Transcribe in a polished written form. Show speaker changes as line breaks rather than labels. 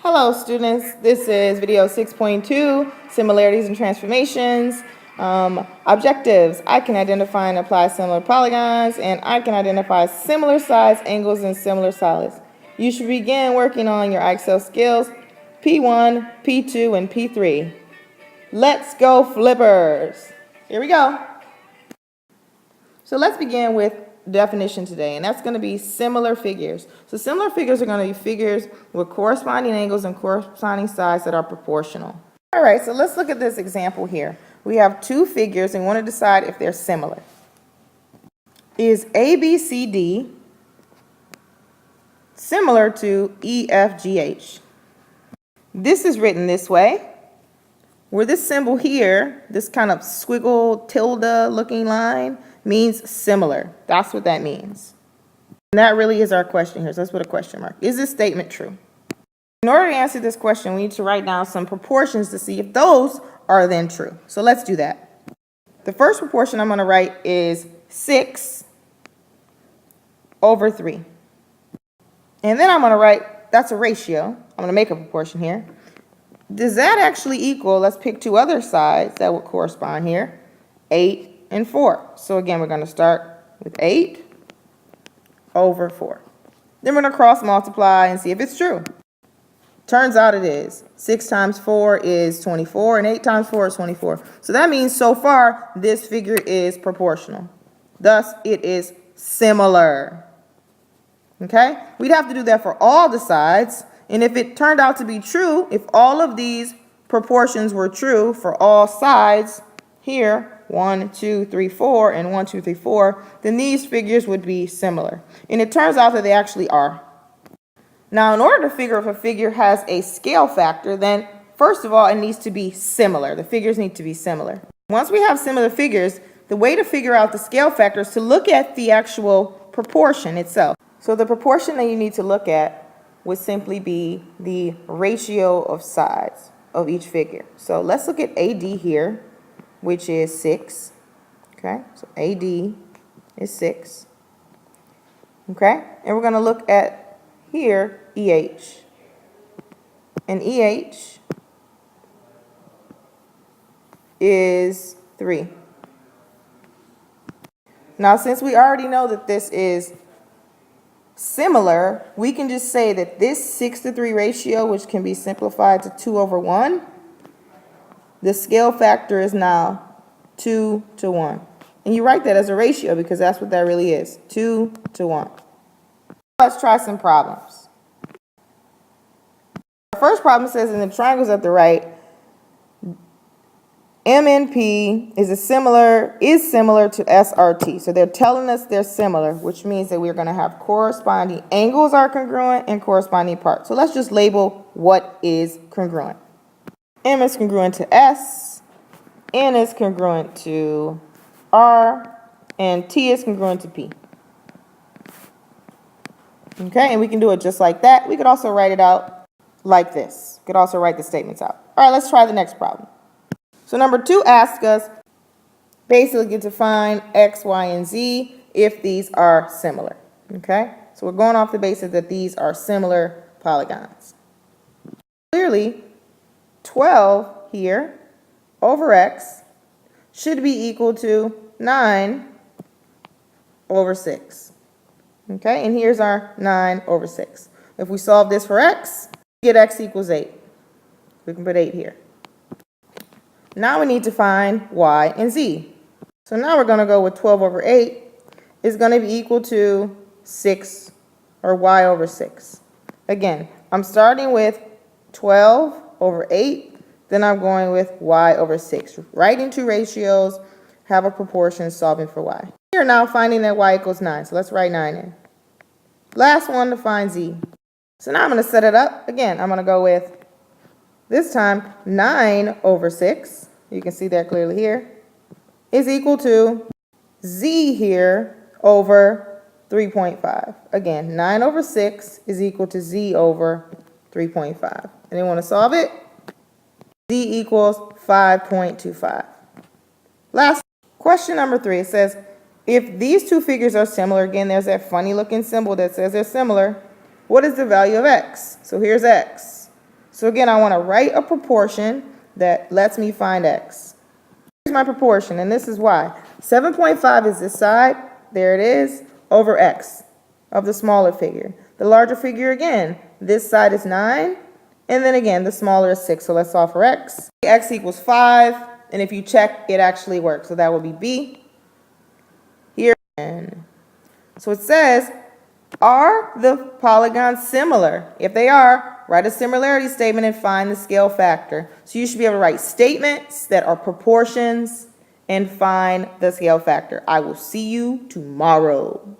Hello students, this is video 6.2, similarities and transformations. Objectives, I can identify and apply similar polygons, and I can identify similar size angles and similar solids. You should begin working on your Excel skills, P1, P2, and P3. Let's go flippers! Here we go. So let's begin with definition today, and that's going to be similar figures. So similar figures are going to be figures with corresponding angles and corresponding sides that are proportional. All right, so let's look at this example here. We have two figures and want to decide if they're similar. Is ABCD similar to EFGH? This is written this way, where this symbol here, this kind of squiggle tilde looking line, means similar. That's what that means. And that really is our question here. So let's put a question mark. Is this statement true? In order to answer this question, we need to write down some proportions to see if those are then true. So let's do that. The first proportion I'm going to write is 6 over 3. And then I'm going to write, that's a ratio. I'm going to make a proportion here. Does that actually equal, let's pick two other sides that would correspond here, 8 and 4. So again, we're going to start with 8 over 4. Then we're going to cross multiply and see if it's true. Turns out it is. 6 times 4 is 24, and 8 times 4 is 24. So that means so far this figure is proportional. Thus, it is similar. Okay? We'd have to do that for all the sides. And if it turned out to be true, if all of these proportions were true for all sides here, 1, 2, 3, 4, and 1, 2, 3, 4, then these figures would be similar. And it turns out that they actually are. Now, in order to figure if a figure has a scale factor, then first of all, it needs to be similar. The figures need to be similar. Once we have similar figures, the way to figure out the scale factor is to look at the actual proportion itself. So the proportion that you need to look at would simply be the ratio of sides of each figure. So let's look at AD here, which is 6. Okay, so AD is 6. Okay, and we're going to look at here EH. And EH is 3. Now, since we already know that this is similar, we can just say that this 6:3 ratio, which can be simplified to 2 over 1, the scale factor is now 2 to 1. And you write that as a ratio because that's what that really is, 2 to 1. Let's try some problems. Our first problem says in the triangles at the right, MNP is similar to SRT. So they're telling us they're similar, which means that we're going to have corresponding angles are congruent and corresponding parts. So let's just label what is congruent. M is congruent to S, N is congruent to R, and T is congruent to P. Okay, and we can do it just like that. We could also write it out like this. We could also write the statements out. All right, let's try the next problem. So number 2 asks us basically to find X, Y, and Z if these are similar. Okay, so we're going off the basis that these are similar polygons. Clearly, 12 here over X should be equal to 9 over 6. Okay, and here's our 9 over 6. If we solve this for X, we get X equals 8. We can put 8 here. Now we need to find Y and Z. So now we're going to go with 12 over 8 is going to be equal to 6 or Y over 6. Again, I'm starting with 12 over 8, then I'm going with Y over 6. Writing two ratios, have a proportion, solving for Y. We are now finding that Y equals 9, so let's write 9 in. Last one to find Z. So now I'm going to set it up. Again, I'm going to go with, this time, 9 over 6. You can see that clearly here, is equal to Z here over 3.5. Again, 9 over 6 is equal to Z over 3.5. And they want to solve it? Z equals 5.25. Last question number 3. It says, if these two figures are similar, again, there's that funny looking symbol that says they're similar, what is the value of X? So here's X. So again, I want to write a proportion that lets me find x. Here's my proportion, and this is why. 7.5 is this side, there it is, over x of the smaller figure. The larger figure again, this side is 9, and then again, the smaller is 6, so let's solve for x. X equals 5, and if you check, it actually works, so that will be B. Here, and so it says, are the polygons similar? If they are, write a similarity statement and find the scale factor. So you should be able to write statements that are proportions and find the scale factor. I will see you tomorrow.